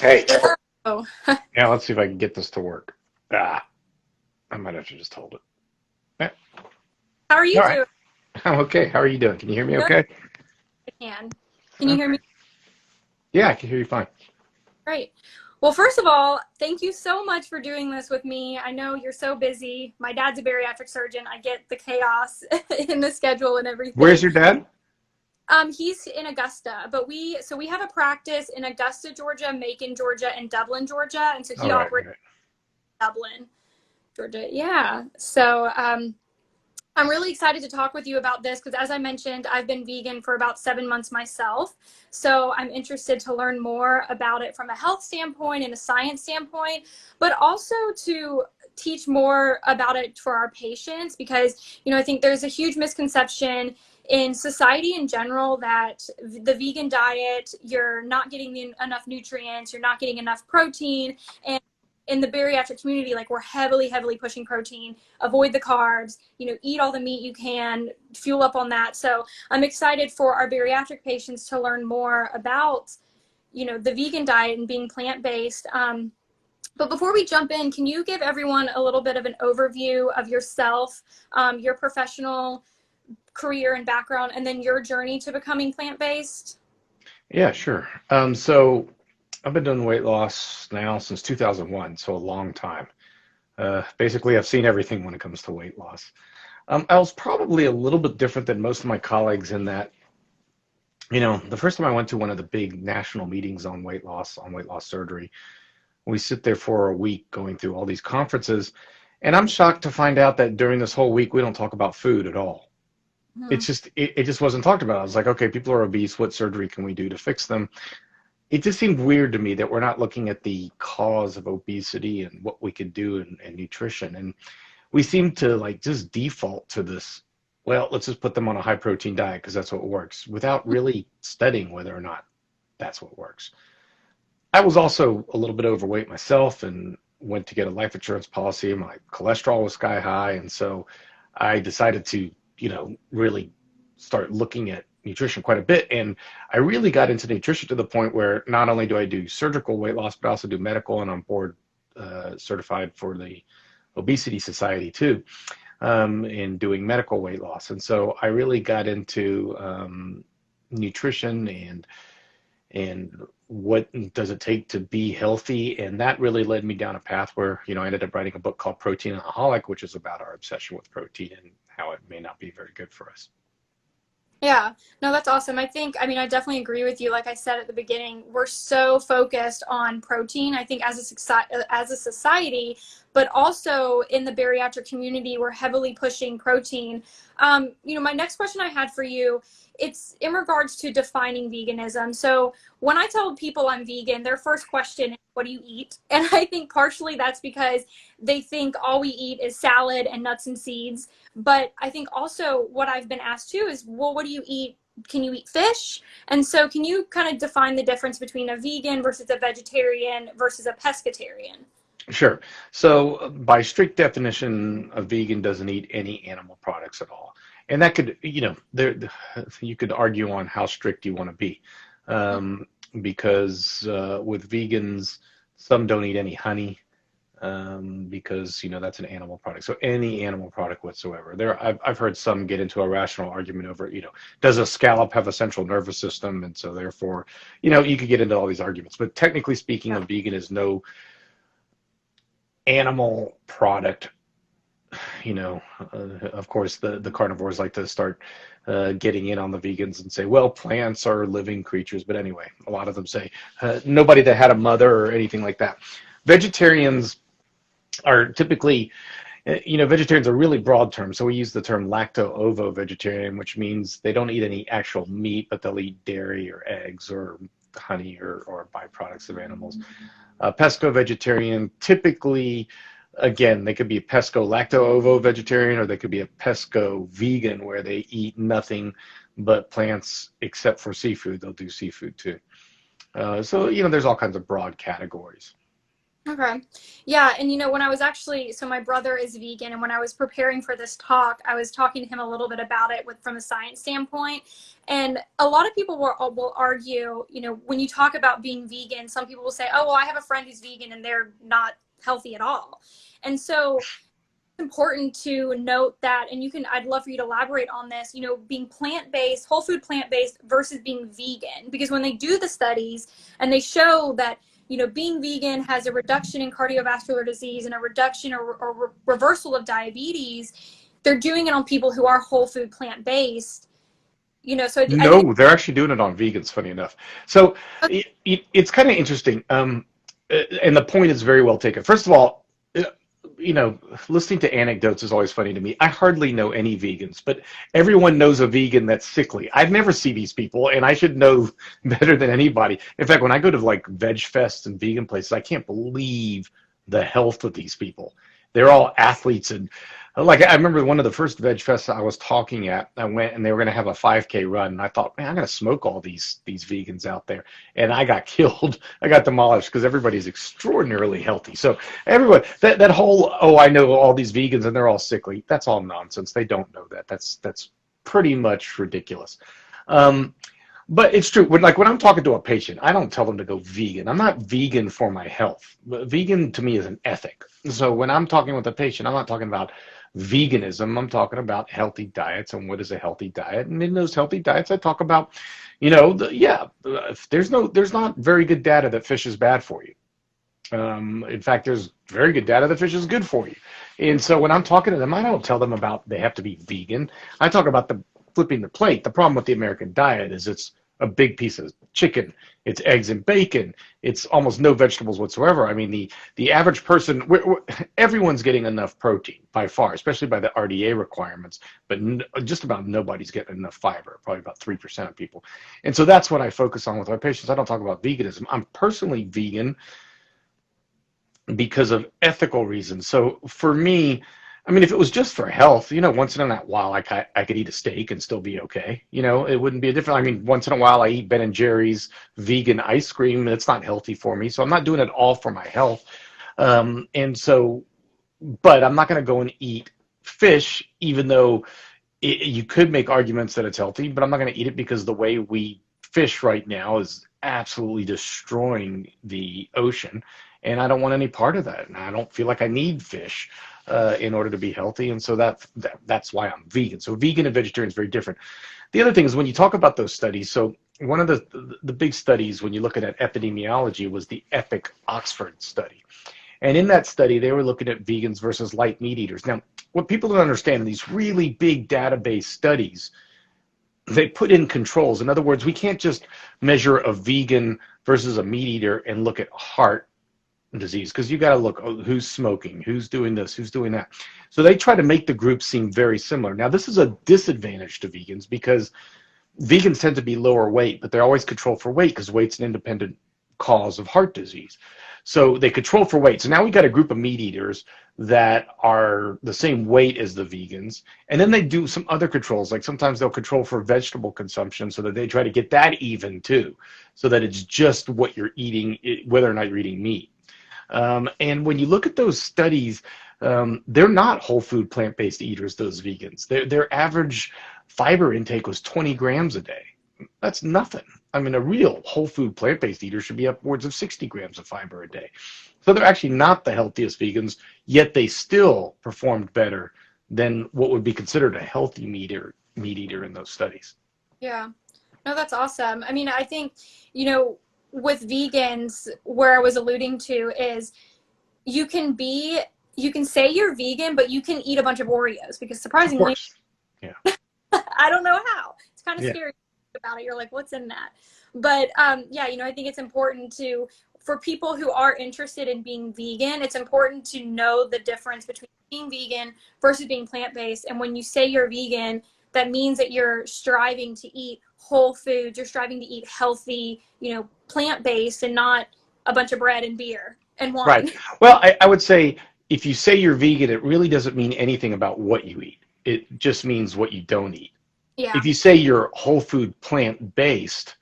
Hey, Oh, yeah, let's see if I can get this to work. Ah, I might have to just hold it. Yeah, how are all you right, doing? I'm okay. How are you doing? Can you hear me Good. okay? I can. Can you hear Okay. me? Yeah, I can hear you fine. Great. Well, first of all, thank you so much for doing this with me. I know you're so busy. My dad's a bariatric surgeon. I get the chaos in the schedule and Where's everything. your dad? He's in Augusta, but we have a practice in Augusta, Georgia, Macon, Georgia, and Dublin, Georgia, and so he All right, operates right. in Dublin, Georgia. Yeah. I'm really excited to talk with you about this because, as I mentioned, I've been vegan for about 7 months myself. So I'm interested to learn more about it from a health standpoint and a science standpoint, but also to teach more about it for our patients because, I think there's a huge misconception in society in general that the vegan diet, you're not getting enough nutrients, you're not getting enough protein. And in the bariatric community, like we're heavily pushing protein, avoid the carbs, eat all the meat you can, fuel up on that. So I'm excited for our bariatric patients to learn more about, the vegan diet and being plant-based. But before we jump in, can you give everyone a little bit of an overview of yourself, your professional career and background, and then your journey to becoming plant-based? Yeah, sure. So I've been doing weight loss now since 2001, so a long time. Basically, I've seen everything when it comes to weight loss. I was probably a little bit different than most of my colleagues in that, the first time I went to one of the big national meetings on weight loss surgery, we sit there for a week going through all these conferences, and I'm shocked to find out that during this whole week we don't talk about food at all. Hmm. It just wasn't talked about. I was like, okay, people are obese. What surgery can we do to fix them? It just seemed weird to me that we're not looking at the cause of obesity and what we could do in nutrition. And we seem to like just default to this, well, let's just put them on a high protein diet because that's what works without really studying whether or not that's what works. I was also a little bit overweight myself and went to get a life insurance policy. My cholesterol was sky high, and so I decided to, really start looking at nutrition quite a bit. And I really got into nutrition to the point where not only do I do surgical weight loss, but I also do medical, and I'm board certified for the Obesity Society too, in doing medical weight loss. And so I really got into nutrition and what does it take to be healthy, and that really led me down a path where I ended up writing a book called Proteinaholic, which is about our obsession with protein and how it may not be very good for us. Yeah, no, that's awesome. I definitely agree with you. Like I said at the beginning, we're so focused on protein. I think as a society, but also in the bariatric community, we're heavily pushing protein. My next question I had for you, it's in regards to defining veganism. So when I tell people I'm vegan, their first question is, what do you eat? And I think partially that's because they think all we eat is salad and nuts and seeds. But I think also what I've been asked too is, well, what do you eat? Can you eat fish? And so can you kind of define the difference between a vegan versus a vegetarian versus a pescatarian? Sure. So by strict definition, a vegan doesn't eat any animal products at all. And that could, there you could argue on how strict you want to be. Um, because with vegans, some don't eat any honey, because that's an animal product. So any animal product whatsoever. I've heard some get into a rational argument over, does a scallop have a central nervous system, and so therefore, you could get into all these arguments. But technically speaking, a vegan is no animal product. Of course, the carnivores like to start getting in on the vegans and say, well, plants are living creatures. But anyway, a lot of them say nobody that had a mother or anything like that. Vegetarians are typically, vegetarians are really broad terms. So we use the term lacto-ovo vegetarian, which means they don't eat any actual meat, but they'll eat dairy or eggs or honey or byproducts of animals. Pesco-vegetarian, typically, again, they could be a pesco-lacto-ovo vegetarian, or they could be a pesco-vegan, where they eat nothing but plants except for seafood. They'll do seafood too. So, there's all kinds of broad categories. Okay. Yeah. And when I was actually, so my brother is vegan, and when I was preparing for this talk, I was talking to him a little bit about it from a science standpoint. And a lot of people will argue, when you talk about being vegan, some people will say, oh, well, I have a friend who's vegan and they're not healthy at all. And so it's important to note that, and I'd love for you to elaborate on this, being plant-based, whole food plant-based versus being vegan, because when they do the studies and they show that, being vegan has a reduction in cardiovascular disease and a reduction or reversal of diabetes, they're doing it on people who are whole food plant-based, so I think No, they're actually doing it on vegans, funny enough. So it's kind of interesting. And the point is very well taken. First of all, uh, listening to anecdotes is always funny to me. I hardly know any vegans, but everyone knows a vegan that's sickly. I've never seen these people, and I should know better than anybody. In fact, when I go to like veg fests and vegan places, I can't believe the health of these people. They're all athletes, and like I remember one of the first veg fests I was talking at, I went and they were going to have a 5K run, and I thought, man, I'm going to smoke all these vegans out there, and I got killed. I got demolished because everybody's extraordinarily healthy. So everyone, that whole, oh, I know all these vegans and they're all sickly, that's all nonsense. They don't know that. That's pretty much ridiculous. Um, but it's true. When I'm talking to a patient, I don't tell them to go vegan. I'm not vegan for my health. Vegan to me is an ethic. So when I'm talking with a patient, I'm not talking about veganism. I'm talking about healthy diets and what is a healthy diet. And in those healthy diets, I talk about, there's not very good data that fish is bad for you. In fact, there's very good data that fish is good for you. And so when I'm talking to them, I don't tell them about they have to be vegan. I talk about the flipping the plate. The problem with the American diet is it's a big piece of chicken. It's eggs and bacon. It's almost no vegetables whatsoever. I mean, the average person, everyone's getting enough protein by far, especially by the RDA requirements, but just about nobody's getting enough fiber, probably about 3% of people. And so that's what I focus on with my patients. I don't talk about veganism. I'm personally vegan because of ethical reasons. So for me, I mean, if it was just for health, once in a while I could eat a steak and still be okay. It wouldn't be a different. I mean, once in a while I eat Ben and Jerry's vegan ice cream. It's not healthy for me, so I'm not doing it all for my health. And so, but I'm not going to go and eat fish, even though you could make arguments that it's healthy. But I'm not going to eat it because the way we fish right now is absolutely destroying the ocean, and I don't want any part of that. And I don't feel like I need fish in order to be healthy, and so that's why I'm vegan. So vegan and vegetarian is very different. The other thing is when you talk about those studies. So one of the big studies when you look at epidemiology was the EPIC Oxford study, and in that study they were looking at vegans versus light meat eaters. Now, what people don't understand in these really big database studies, they put in controls. In other words, we can't just measure a vegan versus a meat eater and look at heart disease, because you got to look who's smoking, who's doing this, who's doing that. So they try to make the groups seem very similar. Now, this is a disadvantage to vegans because vegans tend to be lower weight, but they're always controlled for weight because weight's an independent cause of heart disease. So they control for weight. So now we got a group of meat eaters that are the same weight as the vegans. And then they do some other controls. Like sometimes they'll control for vegetable consumption so that they try to get that even too, so that it's just what you're eating, whether or not you're eating meat. And when you look at those studies, they're not whole food plant-based eaters, those vegans. Their average fiber intake was 20 grams a day. That's nothing. I mean, a real whole food plant-based eater should be upwards of 60 grams of fiber a day. So they're actually not the healthiest vegans, yet they still performed better than what would be considered a healthy meat eater in those studies. Yeah. No, that's awesome. I mean, I think, with vegans, where I was alluding to is you can say you're vegan, but you can eat a bunch of Oreos because Of surprisingly, course. Yeah. I don't know how. It's kind of Yeah. scary about it. You're like, what's in that? But yeah, I think it's important for people who are interested in being vegan, it's important to know the difference between being vegan versus being plant-based. And when you say you're vegan, that means that you're striving to eat whole foods, you're striving to eat healthy, plant-based, and not a bunch of bread and beer and Right. wine. Well, I would say if you say you're vegan, it really doesn't mean anything about what you eat. It just means what you don't eat. Yeah. If you say you're whole food plant-based,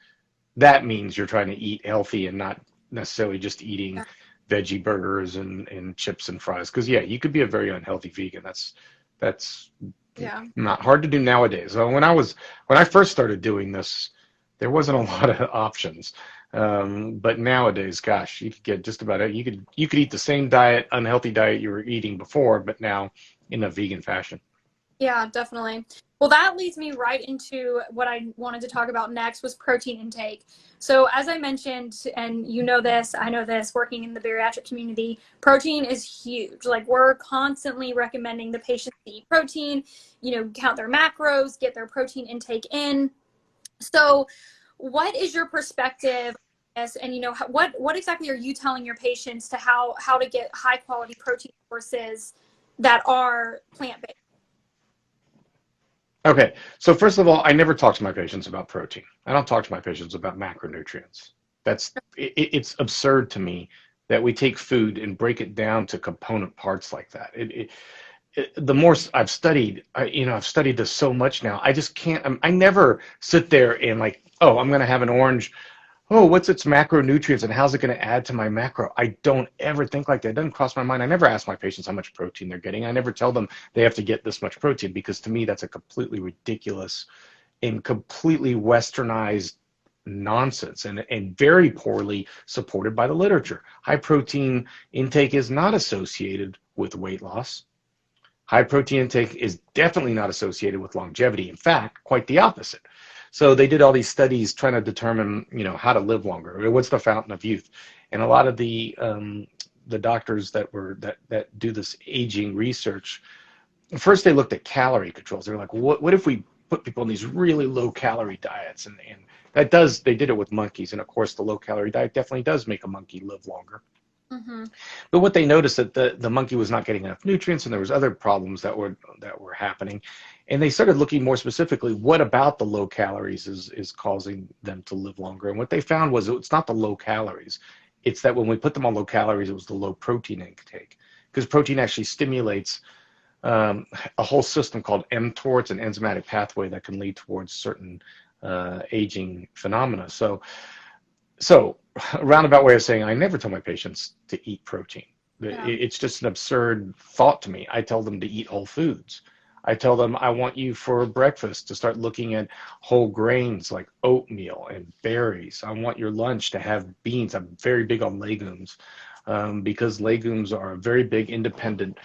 that means you're trying to eat healthy and not necessarily just eating veggie burgers and chips and fries. Because yeah, you could be a very unhealthy vegan. That's Yeah. not hard to do nowadays. So when I first started doing this, there wasn't a lot of options. But nowadays, gosh, you could get just about it. You could eat the same diet, unhealthy diet you were eating before, but now in a vegan fashion. Yeah, definitely. Well, that leads me right into what I wanted to talk about next was protein intake. So, as I mentioned, and you know this, I know this, working in the bariatric community, protein is huge. Like we're constantly recommending the patients to eat protein, count their macros, get their protein intake in. So, what is your perspective on this? And what exactly are you telling your patients to how to get high quality protein sources that are plant based? Okay, so first of all, I never talk to my patients about protein. I don't talk to my patients about macronutrients. It's absurd to me that we take food and break it down to component parts like that. The more I've studied, I've studied this so much now. I just can't. I never sit there and like, oh, I'm going to have an orange. Oh, what's its macronutrients and how's it going to add to my macro? I don't ever think like that. It doesn't cross my mind. I never ask my patients how much protein they're getting. I never tell them they have to get this much protein because to me that's a completely ridiculous and completely westernized nonsense and very poorly supported by the literature. High protein intake is not associated with weight loss. High protein intake is definitely not associated with longevity. In fact, quite the opposite. So they did all these studies trying to determine, how to live longer. What's the fountain of youth? And a lot of the doctors that do this aging research, first they looked at calorie controls. They were like, what if we put people in these really low calorie diets? And they did it with monkeys. And of course, the low calorie diet definitely does make a monkey live longer. Mm-hmm. But what they noticed that the monkey was not getting enough nutrients, and there was other problems that were happening, and they started looking more specifically, what about the low calories is causing them to live longer? And what they found was it's not the low calories, it's that when we put them on low calories, it was the low protein intake, because protein actually stimulates a whole system called mTOR. It's an enzymatic pathway that can lead towards certain aging phenomena. So, a roundabout way of saying, I never tell my patients to eat protein. Yeah. It's just an absurd thought to me. I tell them to eat whole foods. I tell them I want you for breakfast to start looking at whole grains like oatmeal and berries. I want your lunch to have beans. I'm very big on legumes because legumes are a very big independent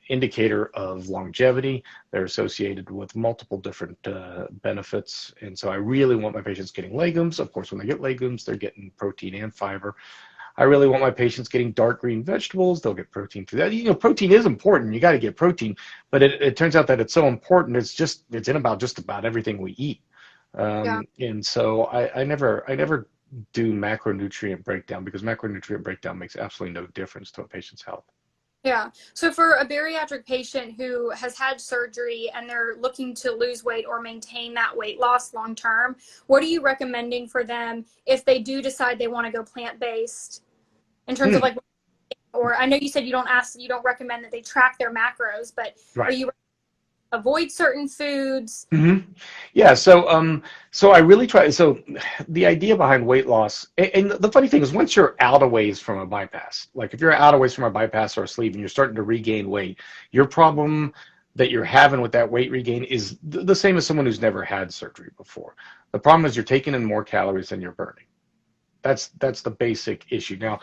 indicator of longevity. They're associated with multiple different benefits. And so I really want my patients getting legumes. Of course, when they get legumes, they're getting protein and fiber. I really want my patients getting dark green vegetables. They'll get protein through that. Protein is important. You got to get protein, but it turns out that it's so important. It's in about just about everything we eat. Yeah. And so I never do macronutrient breakdown because macronutrient breakdown makes absolutely no difference to a patient's health. Yeah. So for a bariatric patient who has had surgery and they're looking to lose weight or maintain that weight loss long term, what are you recommending for them if they do decide they want to go plant-based in terms of like, or I know you said you don't recommend that they track their macros, but are Right. you avoid certain foods? Mm-hmm. Yeah. So I really try. So the idea behind weight loss, and the funny thing is, once you're out of ways from a bypass, like if you're out of ways from a bypass or a sleeve, and you're starting to regain weight, your problem that you're having with that weight regain is the same as someone who's never had surgery before. The problem is you're taking in more calories than you're burning. That's the basic issue. Now,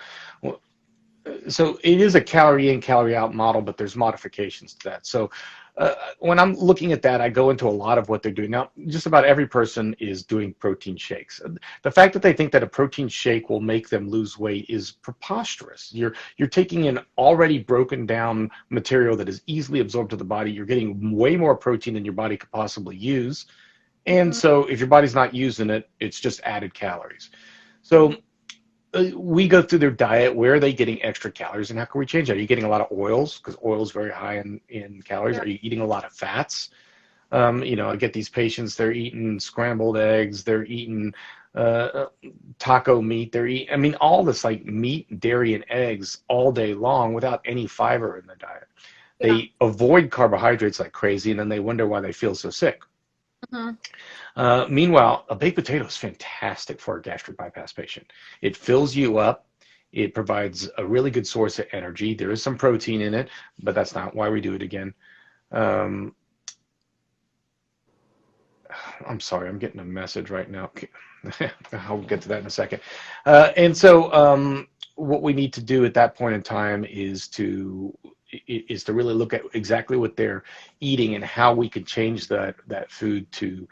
so it is a calorie in, calorie out model, but there's modifications to that. So when I'm looking at that, I go into a lot of what they're doing. Now, just about every person is doing protein shakes. The fact that they think that a protein shake will make them lose weight is preposterous. You're taking an already broken down material that is easily absorbed to the body. You're getting way more protein than your body could possibly use. And so if your body's not using it, it's just added calories. So we go through their diet. Where are they getting extra calories and how can we change that? Are you getting a lot of oils? Because oil is very high in calories. Yeah. Are you eating a lot of fats? I get these patients, they're eating scrambled eggs, they're eating taco meat, all this like meat, dairy, and eggs all day long without any fiber in the diet. Yeah. They avoid carbohydrates like crazy, and then they wonder why they feel so sick. Mm-hmm. Meanwhile, a baked potato is fantastic for a gastric bypass patient. It fills you up. It provides a really good source of energy. There is some protein in it, but that's not why we do it again. Um, I'm sorry, I'm getting a message right now. I'll get to that in a second. And so what we need to do at that point in time is to really look at exactly what they're eating and how we can change that food to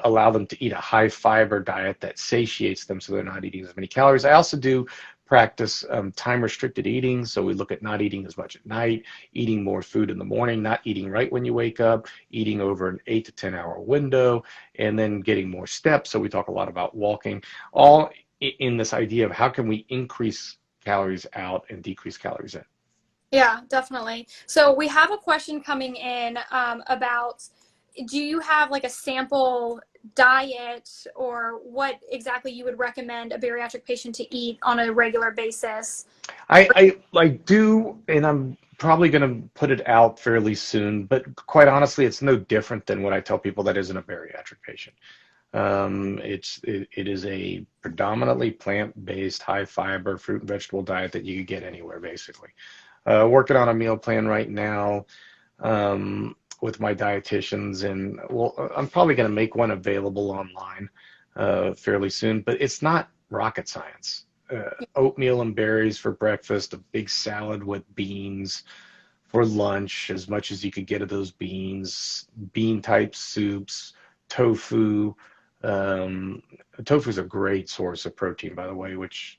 allow them to eat a high fiber diet that satiates them so they're not eating as many calories. I also do practice time restricted eating. So we look at not eating as much at night, eating more food in the morning, not eating right when you wake up, eating over an 8 to 10 hour window, and then getting more steps. So we talk a lot about walking, all in this idea of how can we increase calories out and decrease calories in. Yeah, definitely. So we have a question coming in about, do you have like a sample diet or what exactly you would recommend a bariatric patient to eat on a regular basis? I do, and I'm probably going to put it out fairly soon, but quite honestly, it's no different than what I tell people that isn't a bariatric patient. It is a predominantly plant-based, high fiber fruit and vegetable diet that you could get anywhere, basically. Working on a meal plan right now with my dietitians, and well, I'm probably going to make one available online fairly soon, but it's not rocket science. Oatmeal and berries for breakfast, a big salad with beans for lunch, as much as you could get of those beans, bean type soups, tofu. Um, Tofu is a great source of protein, by the way, which,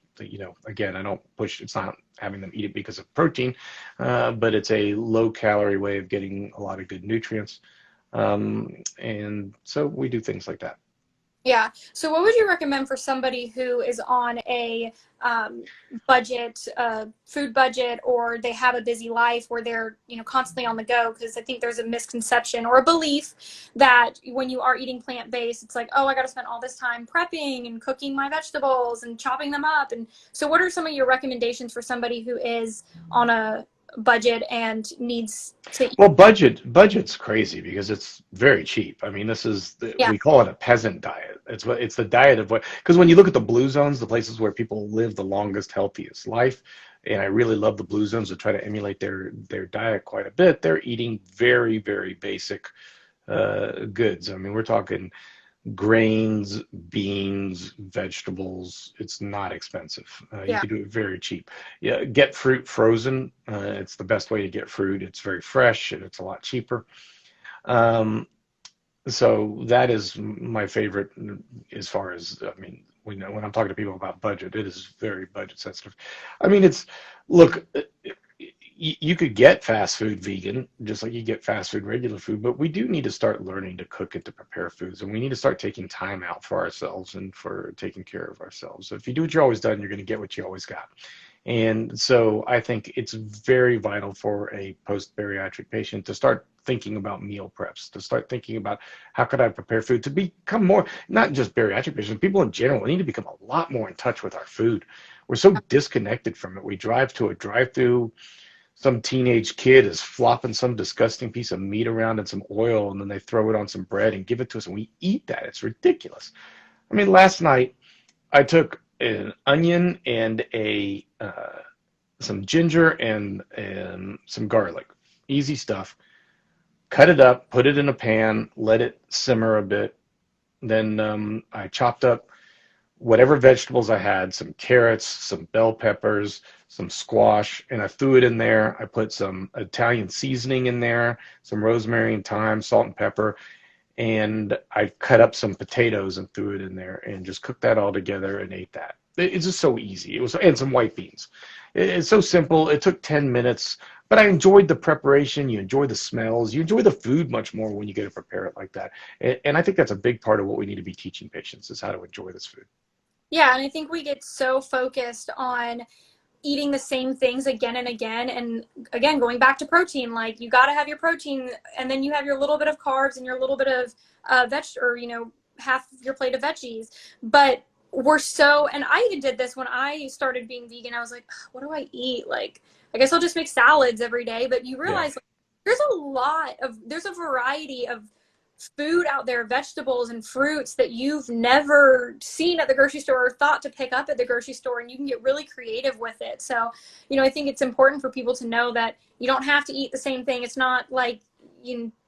again, I don't push, it's not having them eat it because of protein, but it's a low calorie way of getting a lot of good nutrients. And so we do things like that. Yeah. So what would you recommend for somebody who is on a budget, food budget, or they have a busy life where they're, constantly on the go? Because I think there's a misconception or a belief that when you are eating plant-based, it's like, oh, I got to spend all this time prepping and cooking my vegetables and chopping them up. And so what are some of your recommendations for somebody who is on a budget and needs to eat? Well, budget's crazy because it's very cheap. I mean, Yeah. we call it a peasant diet. It's the diet of what, because when you look at the blue zones, the places where people live the longest, healthiest life, and I really love the blue zones to try to emulate their diet quite a bit. They're eating very, very basic goods. I mean, we're talking grains, beans, vegetables. It's not expensive. You Yeah. can do it very cheap. Yeah, get fruit frozen. It's the best way to get fruit. It's very fresh and it's a lot cheaper. Um, so that is my favorite as far as, I mean, when I'm talking to people about budget, it is very budget sensitive. I mean, look, you could get fast food vegan, just like you get fast food regular food, but we do need to start learning to cook it, to prepare foods, and we need to start taking time out for ourselves and for taking care of ourselves. So if you do what you always done, you're going to get what you always got. And so I think it's very vital for a post-bariatric patient to start thinking about meal preps, to start thinking about how could I prepare food, to become more, not just bariatric patients, people in general, we need to become a lot more in touch with our food. We're so disconnected from it. We drive to a drive-through, some teenage kid is flopping some disgusting piece of meat around in some oil, and then they throw it on some bread and give it to us, and we eat that. It's ridiculous. I mean, last night I took an onion and a some ginger and some garlic, easy stuff. Cut it up, put it in a pan, let it simmer a bit. Then I chopped up whatever vegetables I had, some carrots, some bell peppers, some squash, and I threw it in there. I put some Italian seasoning in there, some rosemary and thyme, salt and pepper, and I cut up some potatoes and threw it in there and just cooked that all together and ate that. It's just so easy. It was, and some white beans. It's so simple. It took 10 minutes, but I enjoyed the preparation. You enjoy the smells. You enjoy the food much more when you get to prepare it like that. And I think that's a big part of what we need to be teaching patients is how to enjoy this food. Yeah, and I think we get so focused on eating the same things again and again. And again, going back to protein, like you got to have your protein and then you have your little bit of carbs and your little bit of or, half your plate of veggies. But and I even did this when I started being vegan. I was like, what do I eat? Like, I guess I'll just make salads every day. But you Yeah. realize like, there's a variety of food out there, vegetables and fruits that you've never seen at the grocery store or thought to pick up at the grocery store, and you can get really creative with it. So, I think it's important for people to know that you don't have to eat the same thing. It's not like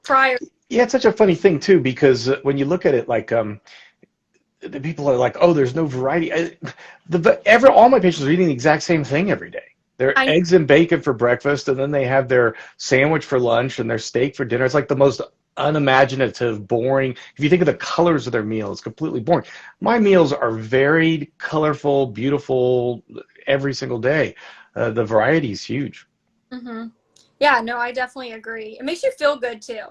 prior. Yeah, it's such a funny thing too, because when you look at it, like the people are like, oh, there's no variety. All my patients are eating the exact same thing every day. Their I eggs and bacon for breakfast, and then they have their sandwich for lunch and their steak for dinner. It's like the most unimaginative, boring. If you think of the colors of their meal, it's completely boring. My meals are varied, colorful, beautiful every single day. The variety is huge. Mm-hmm. Yeah, no, I definitely agree. It makes you feel good too.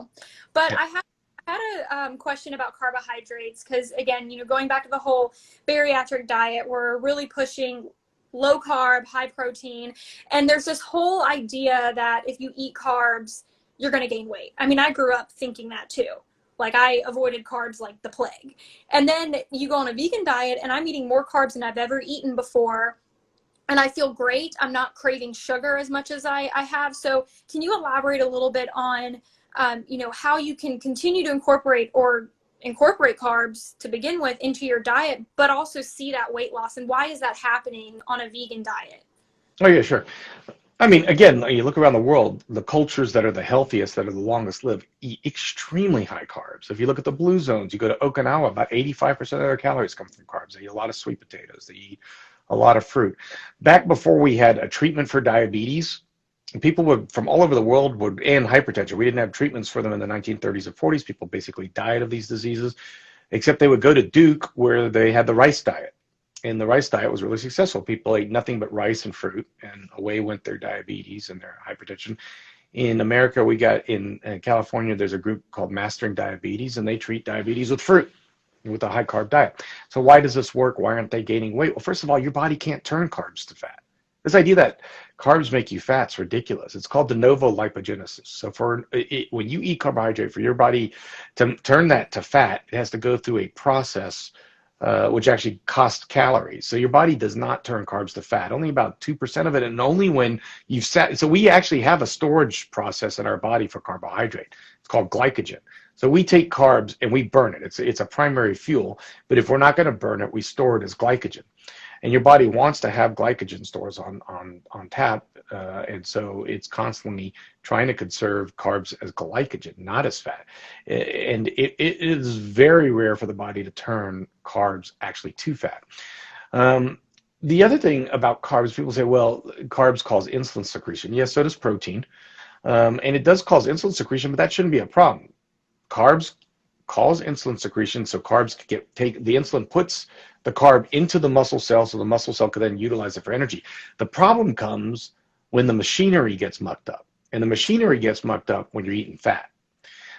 But Yeah. I had a question about carbohydrates because, again, going back to the whole bariatric diet, we're really pushing low carb, high protein. And there's this whole idea that if you eat carbs, you're going to gain weight. I mean, I grew up thinking that too. Like, I avoided carbs like the plague. And then you go on a vegan diet and I'm eating more carbs than I've ever eaten before. And I feel great. I'm not craving sugar as much as I have. So can you elaborate a little bit on, how you can continue to incorporate carbs to begin with into your diet, but also see that weight loss? And why is that happening on a vegan diet? Oh, yeah, sure. I mean, again, you look around the world, the cultures that are the healthiest, that are the longest lived, eat extremely high carbs. If you look at the blue zones, you go to Okinawa, about 85% of their calories come from carbs. They eat a lot of sweet potatoes. They eat a lot of fruit. Back before we had a treatment for diabetes, people from all over the world and hypertension. We didn't have treatments for them in the 1930s and 40s. People basically died of these diseases, except they would go to Duke where they had the rice diet. And the rice diet was really successful. People ate nothing but rice and fruit, and away went their diabetes and their hypertension. In America, in California, there's a group called Mastering Diabetes, and they treat diabetes with fruit, with a high carb diet. So why does this work? Why aren't they gaining weight? Well, first of all, your body can't turn carbs to fat. This idea that carbs make you fat is ridiculous. It's called de novo lipogenesis. So when you eat carbohydrate, for your body to turn that to fat, it has to go through a process which actually costs calories. So your body does not turn carbs to fat, only about 2% of it, and only when you've sat. So we actually have a storage process in our body for carbohydrate. It's called glycogen. So we take carbs and we burn it. It's a primary fuel, but if we're not going to burn it, we store it as glycogen. And your body wants to have glycogen stores on tap, and so it's constantly trying to conserve carbs as glycogen, not as fat. And it is very rare for the body to turn carbs actually to fat. The other thing about carbs, people say, well, carbs cause insulin secretion. Yes, so does protein. And it does cause insulin secretion, but that shouldn't be a problem. Carbs cause insulin secretion, so carbs the insulin puts the carb into the muscle cell, so the muscle cell can then utilize it for energy. The problem comes when the machinery gets mucked up, and the machinery gets mucked up when you're eating fat.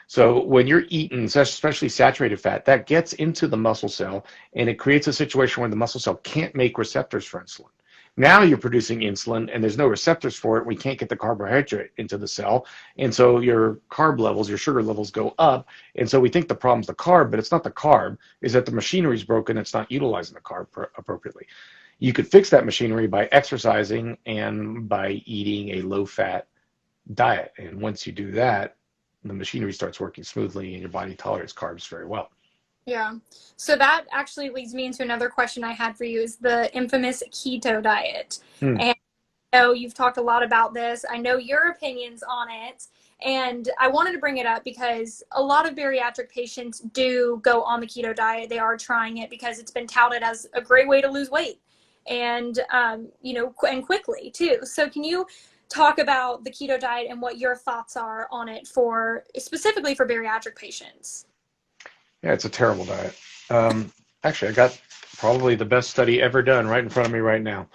So when you're eating, especially saturated fat, that gets into the muscle cell, and it creates a situation where the muscle cell can't make receptors for insulin. Now you're producing insulin, and there's no receptors for it. We can't get the carbohydrate into the cell, and so your carb levels, your sugar levels go up. And so we think the problem's the carb, but it's not the carb. Is that the machinery's broken? It's not utilizing the carb appropriately. You could fix that machinery by exercising and by eating a low-fat diet. And once you do that, the machinery starts working smoothly, and your body tolerates carbs very well. Yeah. So that actually leads me into another question I had for you, is the infamous keto diet. And I know you've talked a lot about this. I know your opinions on it. And I wanted to bring it up because a lot of bariatric patients do go on the keto diet. They are trying it because it's been touted as a great way to lose weight and, and quickly too. So can you talk about the keto diet and what your thoughts are on it specifically for bariatric patients? Yeah, it's a terrible diet. Actually, I got probably the best study ever done right in front of me right now,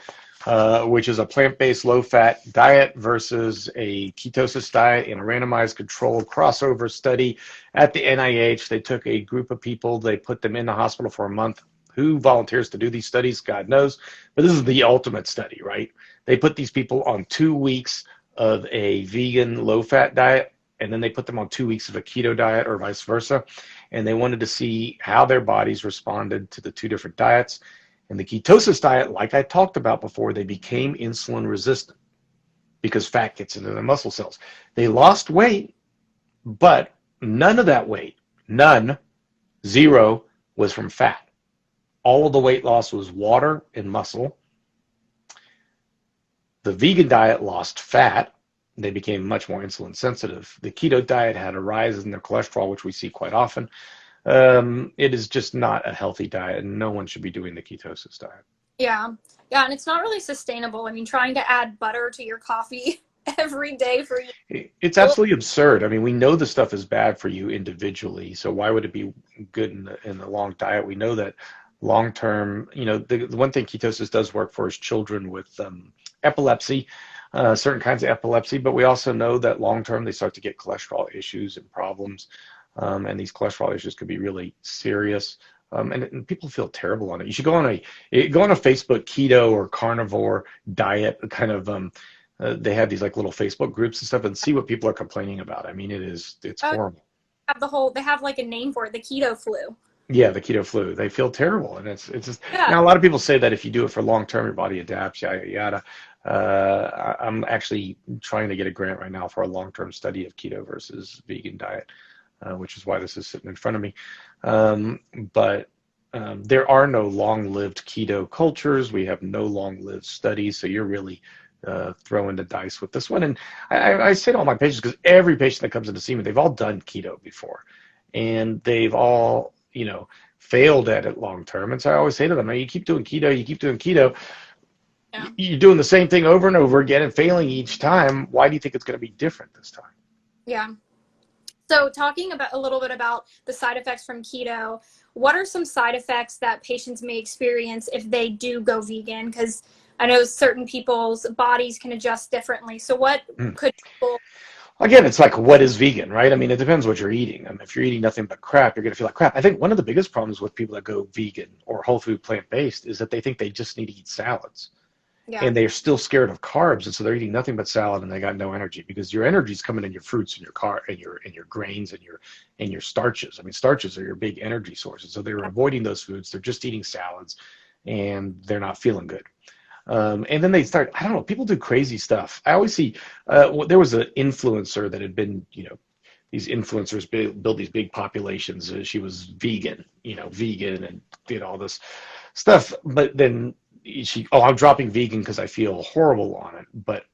which is a plant-based low-fat diet versus a ketosis diet in a randomized controlled crossover study at the NIH. They took a group of people, they put them in the hospital for a month. Who volunteers to do these studies? God knows. But this is the ultimate study, right? They put these people on 2 weeks of a vegan low-fat diet, and then they put them on 2 weeks of a keto diet or vice versa. And they wanted to see how their bodies responded to the two different diets. And the ketosis diet, like I talked about before, they became insulin resistant because fat gets into their muscle cells. They lost weight, but none of that weight None, zero, was from fat. All of the weight loss was water and muscle. The vegan diet lost fat. They became much more insulin sensitive. The keto diet had a rise in their cholesterol, which we see quite often. It is just not a healthy diet, and no one should be doing the ketosis diet. Yeah. Yeah, and it's not really sustainable. I mean, trying to add butter to your coffee every day for you. It's absolutely absurd. I mean, we know the stuff is bad for you individually, so why would it be good in the long diet? We know that long term, the one thing ketosis does work for is children with epilepsy, certain kinds of epilepsy, but we also know that long term they start to get cholesterol issues and problems, and these cholesterol issues could be really serious. And people feel terrible on it. You should go on a Facebook keto or carnivore diet kind of they have these like little Facebook groups and stuff and see what people are complaining about. I mean, it's horrible. They have like a name for it, the keto flu. Yeah, the keto flu. They feel terrible, and it's just Yeah. now a lot of people say that if you do it for long term, your body adapts. Yada yada. I'm actually trying to get a grant right now for a long term study of keto versus vegan diet, which is why this is sitting in front of me. But there are no long-lived keto cultures. We have no long-lived studies, so you're really throwing the dice with this one. And I say to all my patients, because every patient that comes in to see me, they've all done keto before, and they've all, failed at it long term. And so I always say to them, you keep doing keto, you keep doing keto, Yeah. you're doing the same thing over and over again and failing each time. Why do you think it's going to be different this time? Yeah. So talking about a little bit about the side effects from keto, what are some side effects that patients may experience if they do go vegan? Because I know certain people's bodies can adjust differently. So what could people... Again, it's like, what is vegan, right? I mean, it depends what you're eating. I mean, if you're eating nothing but crap, you're going to feel like crap. I think one of the biggest problems with people that go vegan or whole food plant-based is that they think they just need to eat salads. Yeah. And they're still scared of carbs, and so they're eating nothing but salad, and they got no energy because your energy is coming in your fruits and your grains and your starches. I mean, starches are your big energy sources. So they're avoiding those foods. They're just eating salads, and they're not feeling good. And then they start, I don't know, people do crazy stuff. I always see, there was an influencer that had been, these influencers build these big populations. She was vegan, vegan and did all this stuff. But then I'm dropping vegan because I feel horrible on it. But,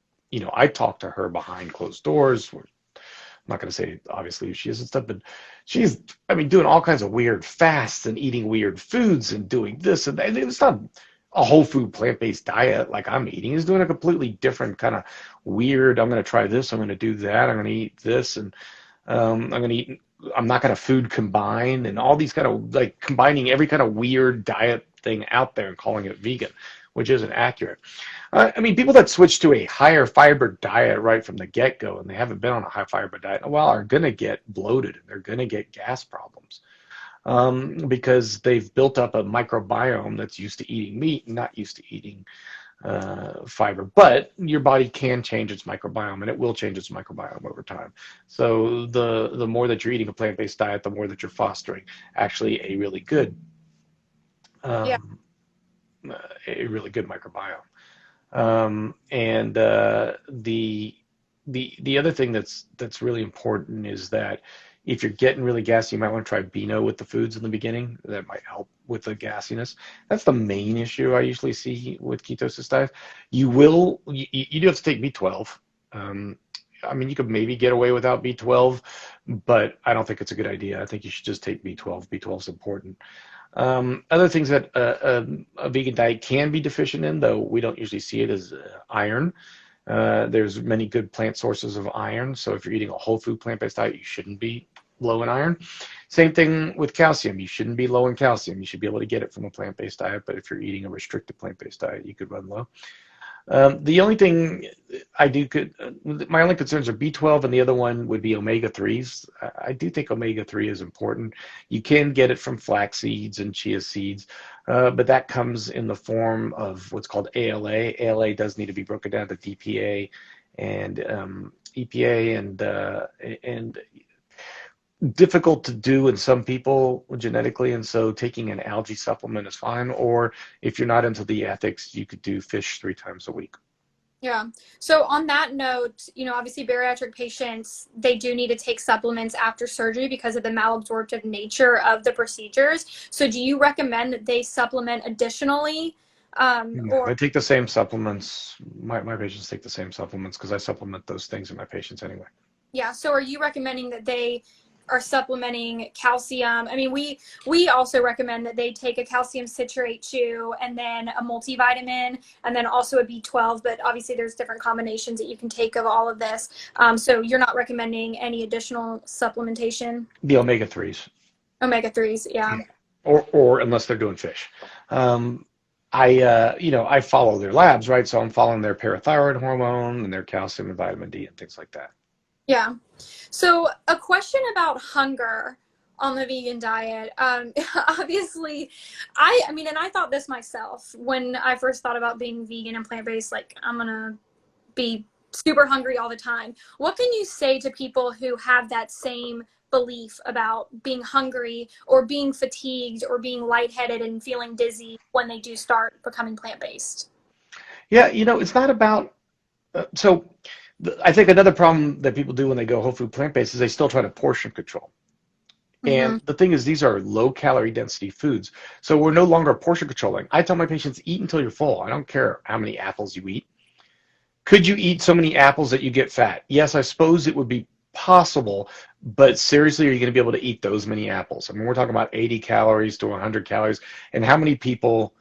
I talked to her behind closed doors. I'm not going to say obviously who she is and stuff, but she's, doing all kinds of weird fasts and eating weird foods and doing this and that. And it's not a whole food plant-based diet like I'm eating. Is doing a completely different kind of weird, I'm going to try this, I'm going to do that, I'm going to eat this, and I'm not going to food combine, and all these kind of like combining every kind of weird diet thing out there and calling it vegan, which isn't accurate. People that switch to a higher fiber diet right from the get-go and they haven't been on a high fiber diet in a while are going to get bloated and they're going to get gas problems. Because they've built up a microbiome that's used to eating meat and not used to eating fiber. But your body can change its microbiome, and it will change its microbiome over time. So the more that you're eating a plant-based diet, the more that you're fostering actually a really good Yeah. Microbiome. And the other thing that's really important is that if you're getting really gassy, you might want to try Beano with the foods in the beginning. That might help with the gassiness. That's the main issue I usually see with ketosis diet. You do have to take B12. You could maybe get away without B12, but I don't think it's a good idea. I think you should just take B12. B12 is important. Other things that a vegan diet can be deficient in, though we don't usually see it, is iron. There's many good plant sources of iron, so if you're eating a whole food plant-based diet, you shouldn't be low in iron. Same thing with calcium. You shouldn't be low in calcium. You should be able to get it from a plant-based diet, but if you're eating a restricted plant-based diet, you could run low. The only thing my only concerns are B12, and the other one would be omega-3s. I do think omega-3 is important. You can get it from flax seeds and chia seeds, but that comes in the form of what's called ALA. ALA does need to be broken down to DPA and EPA, and difficult to do in some people genetically, and so taking an algae supplement is fine. Or if you're not into the ethics, you could do fish 3 times a week. Yeah. So on that note, obviously bariatric patients, they do need to take supplements after surgery because of the malabsorptive nature of the procedures. So do you recommend that they supplement additionally? No, Or they take the same supplements. My patients take the same supplements because I supplement those things in my patients anyway. Yeah, so are you recommending that they are supplementing calcium? I mean, we also recommend that they take a calcium citrate chew and then a multivitamin and then also a B12, but obviously there's different combinations that you can take of all of this. So you're not recommending any additional supplementation? The omega threes. Omega 3s, Yeah. yeah. Or unless they're doing fish. Um, I follow their labs, right? So I'm following their parathyroid hormone and their calcium and vitamin D and things like that. Yeah. So a question about hunger on the vegan diet. Obviously, I mean, and I thought this myself when I first thought about being vegan and plant-based, like I'm gonna be super hungry all the time. What can you say to people who have that same belief about being hungry or being fatigued or being lightheaded and feeling dizzy when they do start becoming plant-based? Yeah, it's not about so I think another problem that people do when they go whole food plant-based is they still try to portion control. Mm-hmm. And the thing is, these are low calorie density foods. So we're no longer portion controlling. I tell my patients, eat until you're full. I don't care how many apples you eat. Could you eat so many apples that you get fat? Yes, I suppose it would be possible, but seriously, are you going to be able to eat those many apples? I mean, we're talking about 80 calories to 100 calories. And how many people,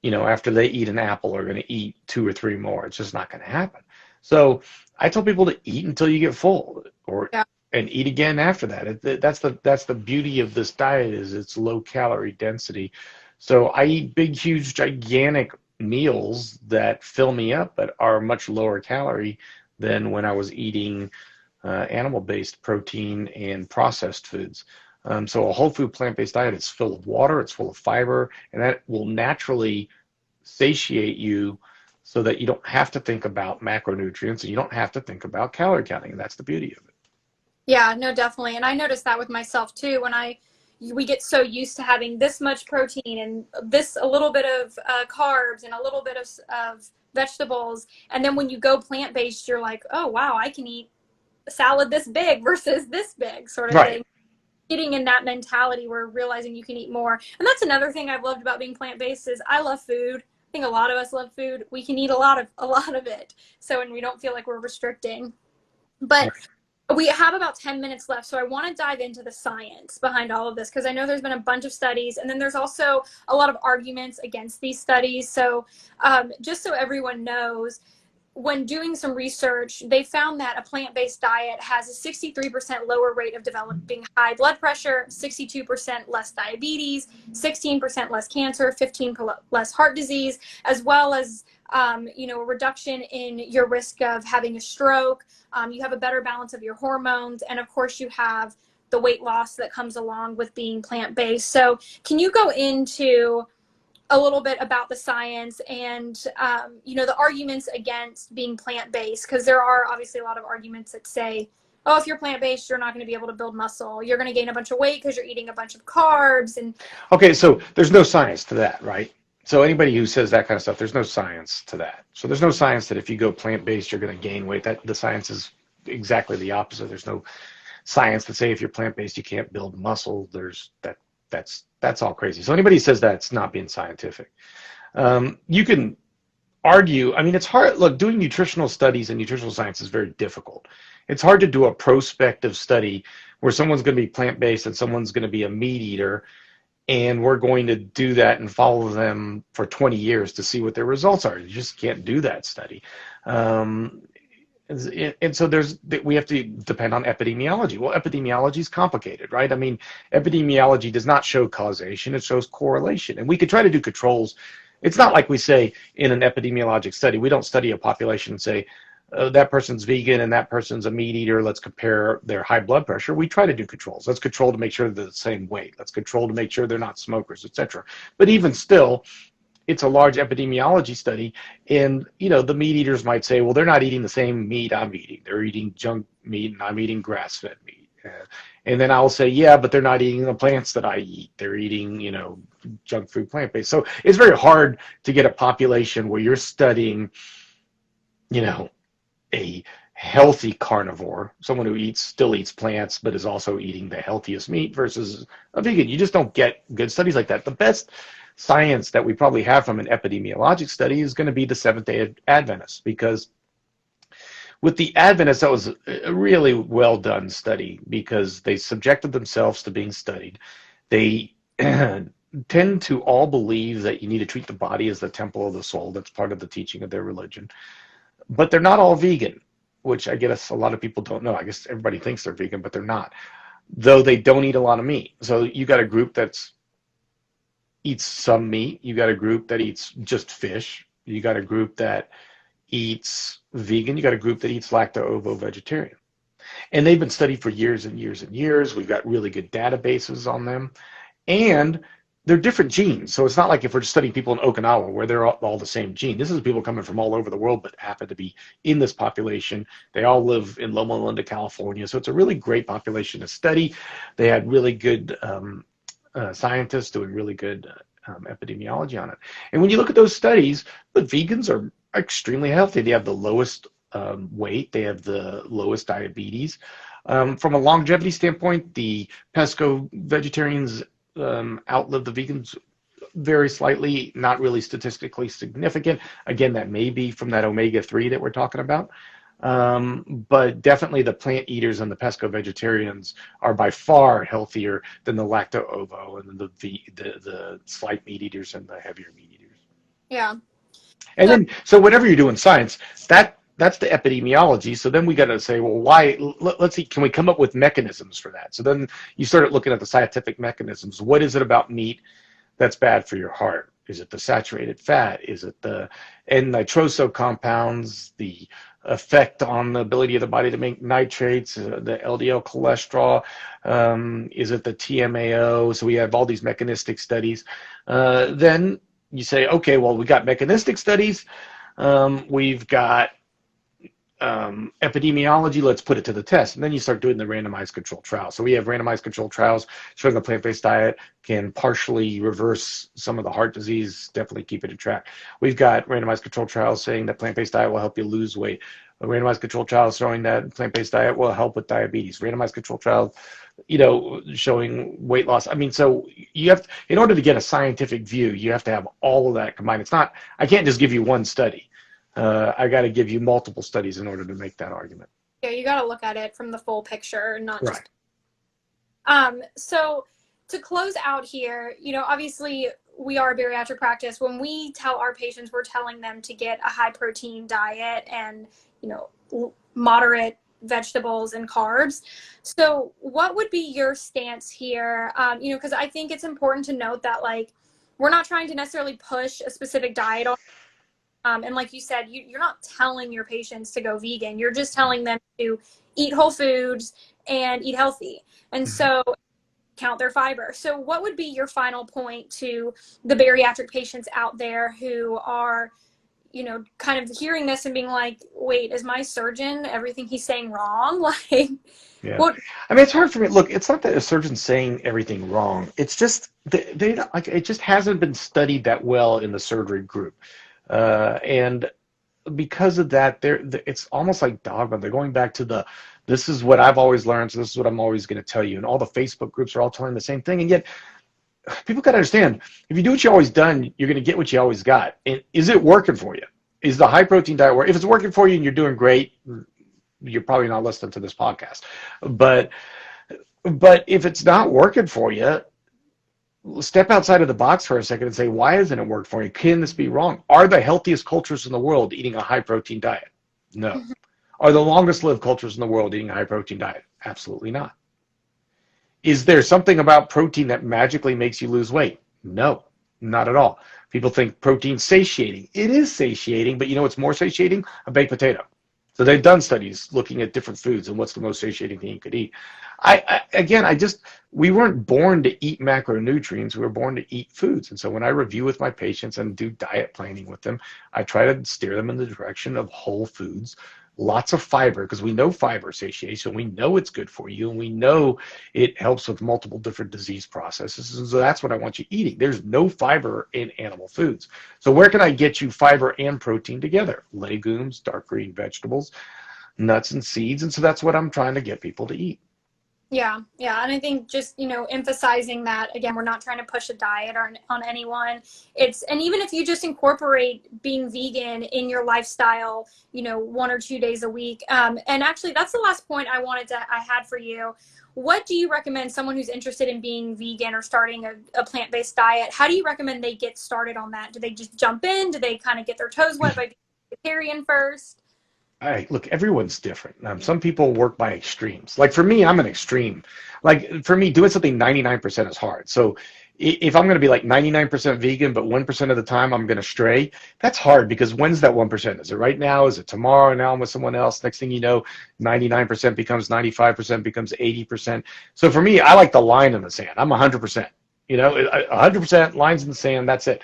after they eat an apple are going to eat two or three more? It's just not going to happen. So I tell people to eat until you get full Yeah. and eat again after that. That's the beauty of this diet is it's low calorie density. So I eat big, huge, gigantic meals that fill me up, but are much lower calorie than when I was eating animal-based protein and processed foods. So a whole food plant-based diet is full of water, it's full of fiber, and that will naturally satiate you so that you don't have to think about macronutrients and you don't have to think about calorie counting. And that's the beauty of it. Yeah, no, definitely. And I noticed that with myself too. We get so used to having this much protein and this a little bit of carbs and a little bit of vegetables, and then when you go plant based, you're like, oh wow, I can eat a salad this big versus this big, sort of Right. thing. Getting in that mentality where realizing you can eat more, and that's another thing I've loved about being plant based is I love food. I think a lot of us love food. We can eat a lot of it, so and we don't feel like we're restricting. But Right. we have about 10 minutes left, so I want to dive into the science behind all of this because I know there's been a bunch of studies, and then there's also a lot of arguments against these studies. So, just so everyone knows, when doing some research, they found that a plant based diet has a 63% lower rate of developing high blood pressure, 62% less diabetes, 16% less cancer, 15% less heart disease, as well as a reduction in your risk of having a stroke. You have a better balance of your hormones, and of course, you have the weight loss that comes along with being plant based. So, can you go into a little bit about the science and the arguments against being plant-based, because there are obviously a lot of arguments that say, oh, if you're plant-based you're not going to be able to build muscle, you're going to gain a bunch of weight because you're eating a bunch of carbs. And Okay, so there's no science to that, right? So anybody who says that kind of stuff, there's no science to that. So there's no science that if you go plant-based, you're going to gain weight. That the science is exactly the opposite. There's no science that say if you're plant-based, you can't build muscle. That's all crazy. So anybody who says that's not being scientific. You can argue. I mean, it's hard. Look, doing nutritional studies and nutritional science is very difficult. It's hard to do a prospective study where someone's going to be plant-based and someone's going to be a meat eater, and we're going to do that and follow them for 20 years to see what their results are. You just can't do that study. Um, and so we have to depend on epidemiology. Well, epidemiology is complicated, right? I mean, epidemiology does not show causation, it shows correlation. And we could try to do controls. It's not like we say in an epidemiologic study, we don't study a population and say, that person's vegan and that person's a meat eater. Let's compare their high blood pressure. We try to do controls. Let's control to make sure they're the same weight. Let's control to make sure they're not smokers, etc. But even still, it's a large epidemiology study, and the meat eaters might say, well, they're not eating the same meat I'm eating. They're eating junk meat, and I'm eating grass-fed meat. And then I'll say, yeah, but they're not eating the plants that I eat. They're eating, junk food, plant-based. So it's very hard to get a population where you're studying you know, a healthy carnivore, someone who still eats plants but is also eating the healthiest meat versus a vegan. You just don't get good studies like that. The best science that we probably have from an epidemiologic study is going to be the Seventh-day Adventists, because with the Adventists, that was a really well done study because they subjected themselves to being studied. They tend to all believe that you need to treat the body as the temple of the soul. That's part of the teaching of their religion. But they're not all vegan, which I guess a lot of people don't know. I guess everybody thinks they're vegan, but they're not, though they don't eat a lot of meat. So you got a group that eats some meat. You got a group that eats just fish. You got a group that eats vegan. You got a group that eats lacto-ovo vegetarian. And they've been studied for years and years and years. We've got really good databases on them. And they're different genes. So it's not like if we're just studying people in Okinawa where they're all the same gene. This is people coming from all over the world but happen to be in this population. They all live in Loma Linda, California. So it's a really great population to study. They had really good scientists doing really good epidemiology on it. And when you look at those studies, the vegans are extremely healthy. They have the lowest weight. They have the lowest diabetes. From a longevity standpoint, the pesco vegetarians outlive the vegans very slightly, not really statistically significant. Again, that may be from that omega-3 that we're talking about. But definitely the plant eaters and the pesco vegetarians are by far healthier than the lacto-ovo and the slight meat eaters and the heavier meat eaters. Yeah. And then, so whenever you're doing science, that's the epidemiology. So then we got to say, well, why? Let's see, can we come up with mechanisms for that? So then you started looking at the scientific mechanisms. What is it about meat that's bad for your heart? Is it the saturated fat? Is it the N-nitroso compounds, the effect on the ability of the body to make nitrates, the LDL cholesterol? Is it the TMAO? So we have all these mechanistic studies. Then you say, okay, well, we got mechanistic studies. We've got epidemiology, let's put it to the test. And then you start doing the randomized controlled trials. So we have randomized controlled trials showing a plant-based diet can partially reverse some of the heart disease, definitely keep it in track. We've got randomized controlled trials saying that plant-based diet will help you lose weight. A randomized controlled trials showing that plant-based diet will help with diabetes. Randomized controlled trials, showing weight loss. I mean, so you have to, in order to get a scientific view, you have to have all of that combined. It's not, I can't just give you one study. I got to give you multiple studies in order to make that argument. Yeah, you got to look at it from the full picture, not right. just. So to close out here, obviously we are a bariatric practice. When we tell our patients, we're telling them to get a high protein diet and, moderate vegetables and carbs. So what would be your stance here? Because I think it's important to note that, we're not trying to necessarily push a specific diet on. And like you said, you're not telling your patients to go vegan. You're just telling them to eat whole foods and eat healthy. And so count their fiber. So what would be your final point to the bariatric patients out there who are, kind of hearing this and being like, wait, is my surgeon, everything he's saying wrong? Yeah. I mean, it's hard for me. Look, it's not that a surgeon's saying everything wrong. It's just, it just hasn't been studied that well in the surgery group. And because of that, it's almost like dogma. They're going back to this is what I've always learned, so this is what I'm always going to tell you. And all the Facebook groups are all telling the same thing. And yet, people got to understand, if you do what you always done, you're going to get what you always got. And is it working for you? Is the high protein diet working? If it's working for you and you're doing great, you're probably not listening to this podcast. But if it's not working for you, step outside of the box for a second and say, why isn't it work for you? Can this be wrong? Are the healthiest cultures in the world eating a high protein diet? No. Are the longest lived cultures in the world eating a high protein diet? Absolutely not. Is there something about protein that magically makes you lose weight? No, not at all. People think protein's satiating. It is satiating, but what's more satiating? A baked potato. So they've done studies looking at different foods and what's the most satiating thing you could eat. we weren't born to eat macronutrients. We were born to eat foods. And so when I review with my patients and do diet planning with them, I try to steer them in the direction of whole foods, lots of fiber, because we know fiber satiation, we know it's good for you, and we know it helps with multiple different disease processes. And so that's what I want you eating. There's no fiber in animal foods. So where can I get you fiber and protein together? Legumes, dark green vegetables, nuts and seeds. And so that's what I'm trying to get people to eat. Yeah, yeah. And I think just, emphasizing that, again, we're not trying to push a diet on anyone. And even if you just incorporate being vegan in your lifestyle, 1 or 2 days a week. And actually, that's the last point I had for you. What do you recommend someone who's interested in being vegan or starting a plant-based diet? How do you recommend they get started on that? Do they just jump in? Do they kind of get their toes wet by being vegetarian first? Look, everyone's different. Some people work by extremes. Like for me, I'm an extreme. Like for me, doing something 99% is hard. So if I'm going to be like 99% vegan, but 1% of the time I'm going to stray, that's hard because when's that 1%? Is it right now? Is it tomorrow? Now I'm with someone else. Next thing you know, 99% becomes 95%, becomes 80%. So for me, I like the line in the sand. I'm 100%. 100% lines in the sand. That's it.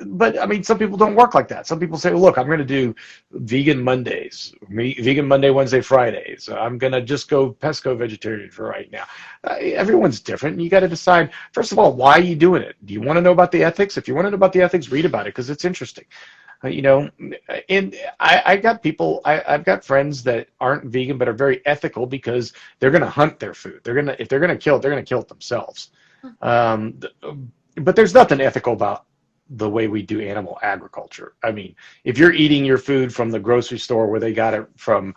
But I mean, some people don't work like that. Some people say, look, I'm going to do vegan Mondays, vegan Monday, Wednesday, Fridays. I'm going to just go pesco vegetarian for right now. Everyone's different. And you got to decide, first of all, why are you doing it? Do you want to know about the ethics? If you want to know about the ethics, read about it because it's interesting. And I've got friends that aren't vegan but are very ethical because they're going to hunt their food. If they're going to kill it, they're going to kill it themselves. But there's nothing ethical about the way we do animal agriculture. I mean, if you're eating your food from the grocery store where they got it from,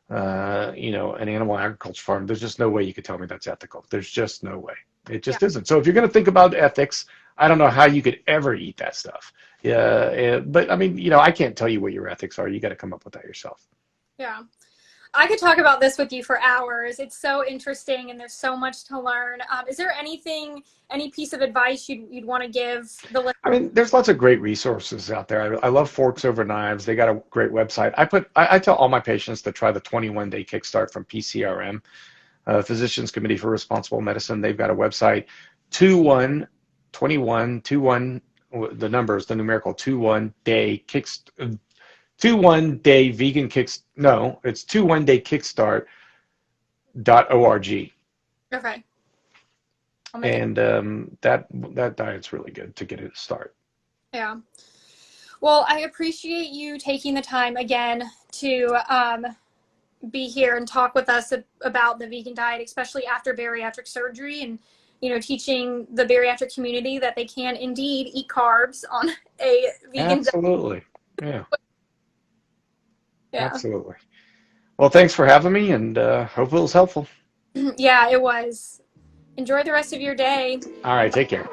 an animal agriculture farm, there's just no way you could tell me that's ethical. There's just no way. It just isn't. So if you're going to think about ethics, I don't know how you could ever eat that stuff. Yeah, but I mean, I can't tell you what your ethics are. You got to come up with that yourself. Yeah. I could talk about this with you for hours. It's so interesting and there's so much to learn. Is there any piece of advice you'd want to give the listeners? I mean, there's lots of great resources out there. I love Forks Over Knives. They got a great website. I tell all my patients to try the 21-day kickstart from PCRM, Physicians Committee for Responsible Medicine. They've got a website, 21, the numbers, the numerical 21-day kickstart. 21-day vegan kicks. No, it's 21-day kickstart.org. Okay. And that diet's really good to get it to start. Yeah. Well, I appreciate you taking the time again to be here and talk with us about the vegan diet, especially after bariatric surgery, and teaching the bariatric community that they can indeed eat carbs on a vegan diet. Absolutely. Yeah. Yeah. Absolutely. Well, thanks for having me, and hope it was helpful. Yeah, it was. Enjoy the rest of your day. All right, take care.